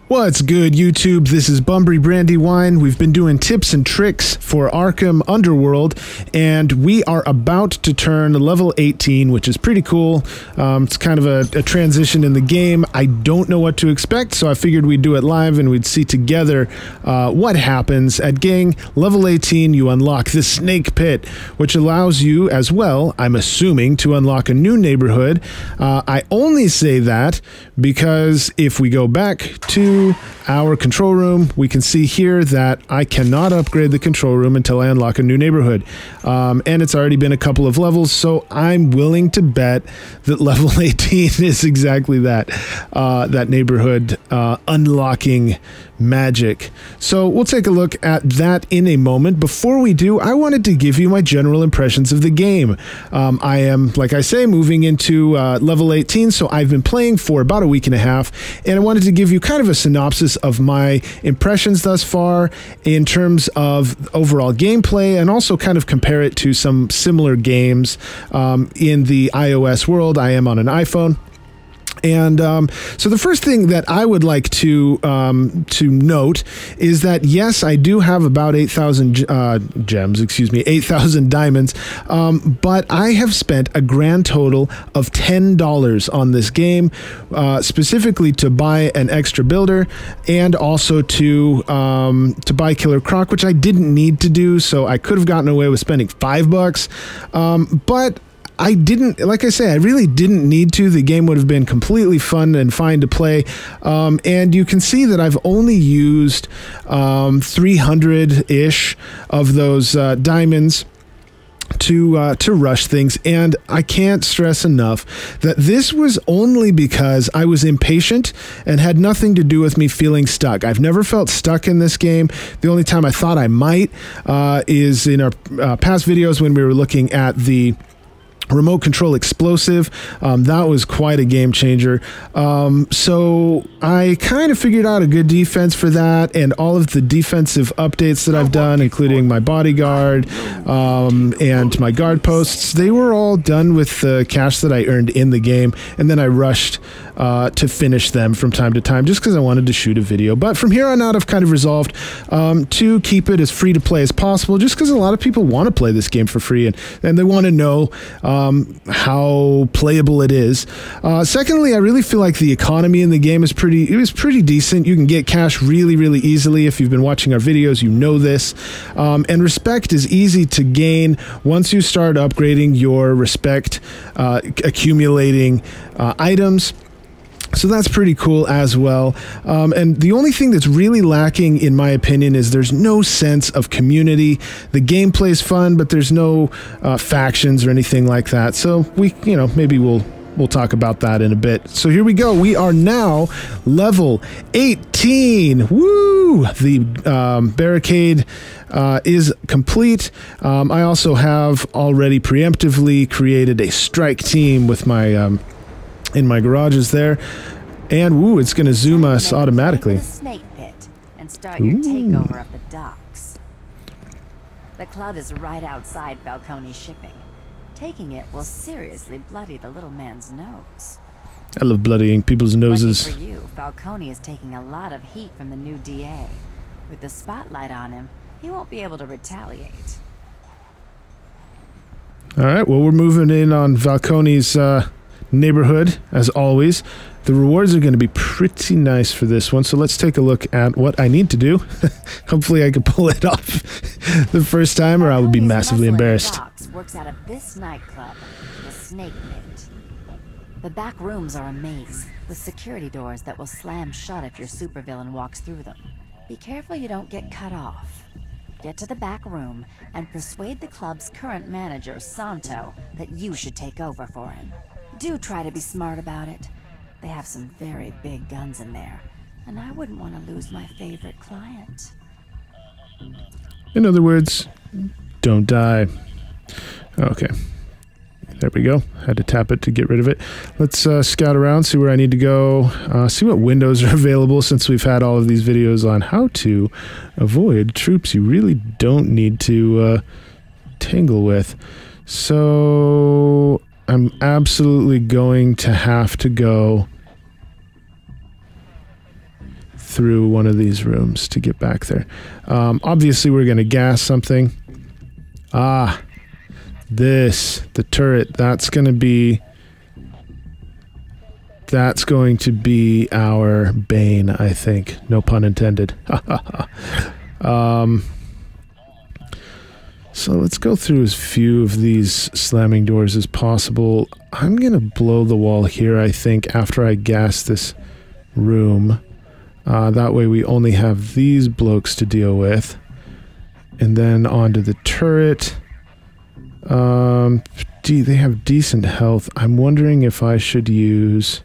What's good, YouTube? This is Bunbury Brandywine. We've been doing tips and tricks for Arkham Underworld, and we are about to turn level 18, which is pretty cool. It's kind of a transition in the game. I don't know what to expect, so I figured we'd do it live and we'd see together what happens. At Gang, level 18, you unlock the Snake Pit, which allows you as well, I'm assuming, to unlock a new neighborhood. I only say that because if we go back to our control room, we can see here that I cannot upgrade the control room until I unlock a new neighborhood. And it's already been a couple of levels, so I'm willing to bet that level 18 is exactly that, that neighborhood unlocking magic. So we'll take a look at that in a moment. Before we do, I wanted to give you my general impressions of the game. I am, like I say, moving into level 18, so I've been playing for about a week and a half, and I wanted to give you kind of a synopsis of my impressions thus far in terms of overall gameplay, and also kind of compare it to some similar games in the iOS world. I am on an iPhone. And so the first thing that I would like to note is that, yes, I do have about 8,000 gems, 8,000 diamonds, but I have spent a grand total of $10 on this game, specifically to buy an extra builder and also to buy Killer Croc, which I didn't need to do, so I could have gotten away with spending $5, but I didn't, like I say, I really didn't need to. The game would have been completely fun and fine to play. And you can see that I've only used 300-ish of those diamonds to rush things, and I can't stress enough that this was only because I was impatient and had nothing to do with me feeling stuck. I've never felt stuck in this game. The only time I thought I might is in our past videos when we were looking at the remote control explosive. That was quite a game changer. So I kind of figured out a good defense for that, and all of the defensive updates that I've done, including my bodyguard and my guard posts, they were all done with the cash that I earned in the game, and then I rushed to finish them from time to time just because I wanted to shoot a video. But from here on out, I've kind of resolved to keep it as free to play as possible, just because a lot of people want to play this game for free, and they want to know how playable it is. Secondly, I really feel like the economy in the game is pretty decent. You can get cash really easily. If you've been watching our videos, you know this. And respect is easy to gain once you start upgrading your respect, accumulating items. So that's pretty cool as well. And the only thing that's really lacking, in my opinion, is there's no sense of community. The gameplay's fun, but there's no factions or anything like that. So maybe we'll talk about that in a bit. So here we go. We are now level 18. Woo! The barricade is complete. I also have already preemptively created a strike team with my in my garages there, and woo, it's going to zoom us automatically. The Snake Pit and start your takeover of the docks. The club is right outside Falcone shipping. Taking it will seriously bloody the little man's nose. I love bloodying people's noses. Lucky for you, Falcone is taking a lot of heat from the new DA. With the spotlight on him, he won't be able to retaliate. All right, well, we're moving in on Falcone's neighborhood, as always. The rewards are going to be pretty nice for this one, so let's take a look at what I need to do. Hopefully I can pull it off the first time, or I would be massively embarrassed. Docks works out of this nightclub, the Snake Pit. The back rooms are a maze, with security doors that will slam shut if your supervillain walks through them. Be careful you don't get cut off. Get to the back room and persuade the club's current manager, Santo, that you should take over for him. Do try to be smart about it. They have some very big guns in there, and I wouldn't want to lose my favorite client. In other words, don't die. Okay. There we go. Had to tap it to get rid of it. Let's scout around, see where I need to go, see what windows are available, since we've had all of these videos on how to avoid troops you really don't need to tangle with. So I'm absolutely going to have to go through one of these rooms to get back there. Obviously, we're going to gas something. Ah, the turret, that's going to be our bane, I think. No pun intended. So let's go through as few of these slamming doors as possible. I'm going to blow the wall here, I think, after I gas this room. That way we only have these blokes to deal with. And then onto the turret. They have decent health. I'm wondering if I should use...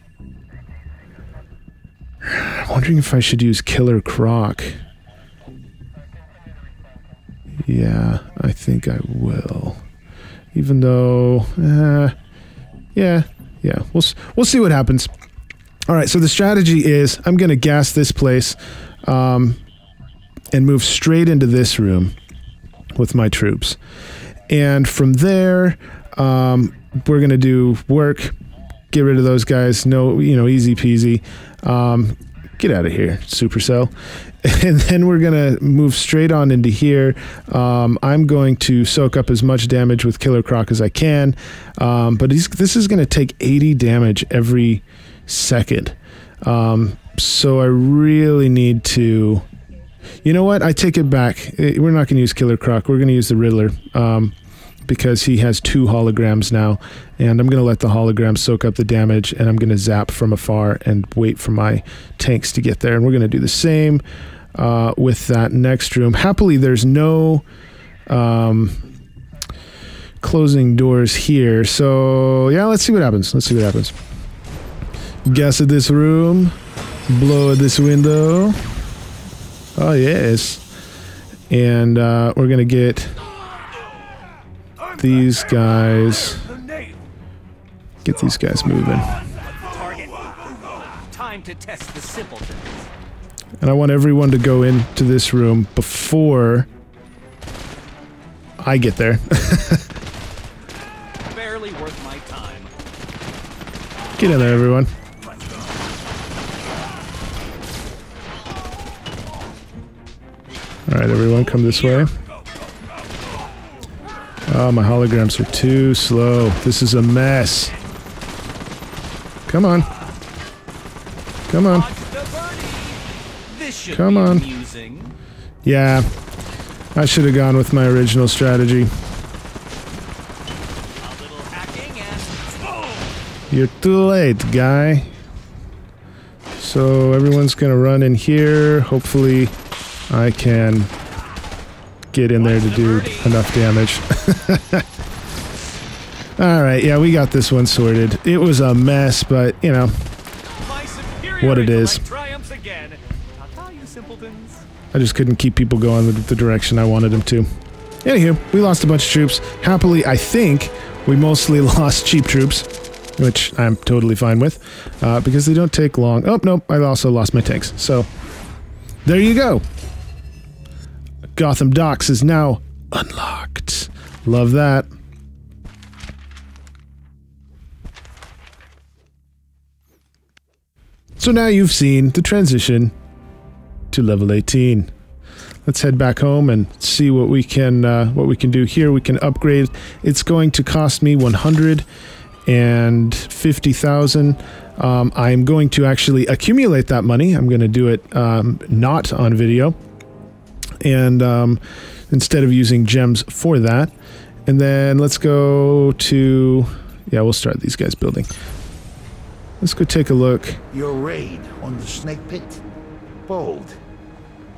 Killer Croc. Yeah, I think I will. Even though... yeah. We'll see what happens. Alright, so the strategy is I'm going to gas this place and move straight into this room with my troops. And from there, we're going to do work, get rid of those guys, no, easy peasy. Get out of here, Supercell. And then we're going to move straight on into here. I'm going to soak up as much damage with Killer Croc as I can. But this is going to take 80 damage every second. So I really need to... You know what? I take it back. We're not going to use Killer Croc. We're going to use the Riddler. Because he has 2 holograms now. And I'm going to let the holograms soak up the damage. And I'm going to zap from afar and wait for my tanks to get there. And we're going to do the same with that next room. Happily, there's no closing doors here. So, yeah, let's see what happens. Gas at this room. Blow at this window. Oh, yes. And we're going to get these guys... Get these guys moving. Time to test the simpletons. And I want everyone to go into this room before I get there. Barely worth my time. Get in there, everyone. Alright, everyone, come this way. Oh, my holograms are too slow. This is a mess. Come on. Come on. Come on. Yeah. I should have gone with my original strategy. You're too late, guy. So everyone's gonna run in here. Hopefully I can get in there to do enough damage. Alright, yeah, we got this one sorted. It was a mess, but, you know, what it is. I just couldn't keep people going the direction I wanted them to. Anywho, we lost a bunch of troops. Happily, I think we mostly lost cheap troops, which I'm totally fine with, because they don't take long. Oh, nope, I also lost my tanks. So, there you go. Gotham Docks is now unlocked. Love that. So now you've seen the transition to level 18. Let's head back home and see what we can do here. We can upgrade. It's going to cost me 150,000. I'm going to actually accumulate that money. I'm going to do it not on video, and instead of using gems for that. And then let's go to, yeah, we'll start these guys building. Let's go take a look. Your raid on the snake pit? Bold.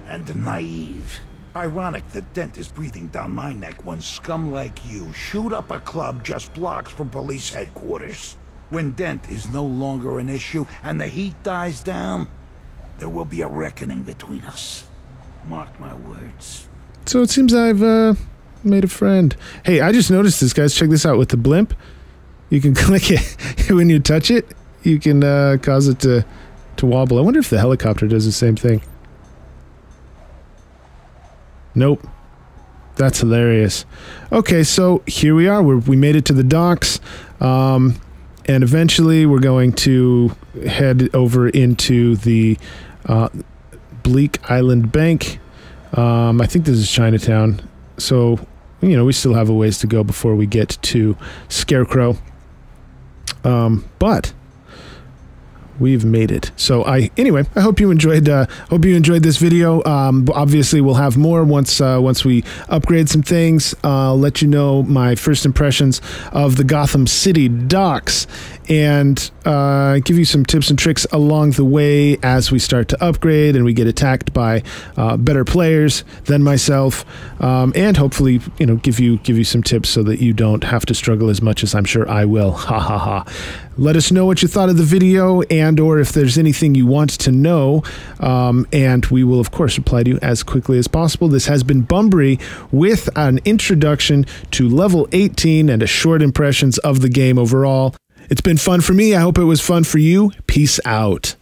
And naive. Ironic that Dent is breathing down my neck when scum like you shoot up a club just blocks from police headquarters. When Dent is no longer an issue and the heat dies down, there will be a reckoning between us. Mark my words. So it seems I've made a friend. Hey, I just noticed this, guys. Check this out. With the blimp, you can click it. When you touch it, you can cause it to wobble. I wonder if the helicopter does the same thing. Nope. That's hilarious. Okay, so here we are. We made it to the docks. And eventually we're going to head over into the Bleak Island Bank. I think this is Chinatown. So, you know, we still have a ways to go before we get to Scarecrow. But we've made it. So anyway, I hope you enjoyed this video. Obviously we'll have more once we upgrade some things. I'll let you know my first impressions of the Gotham City docks and give you some tips and tricks along the way as we start to upgrade and we get attacked by better players than myself, and hopefully, you know, give you some tips so that you don't have to struggle as much as I'm sure I will. Ha ha ha. Let us know what you thought of the video and or if there's anything you want to know, and we will of course reply to you as quickly as possible. This has been Bunbury with an introduction to level 18 and a short impressions of the game overall. It's been fun for me. I hope it was fun for you. Peace out.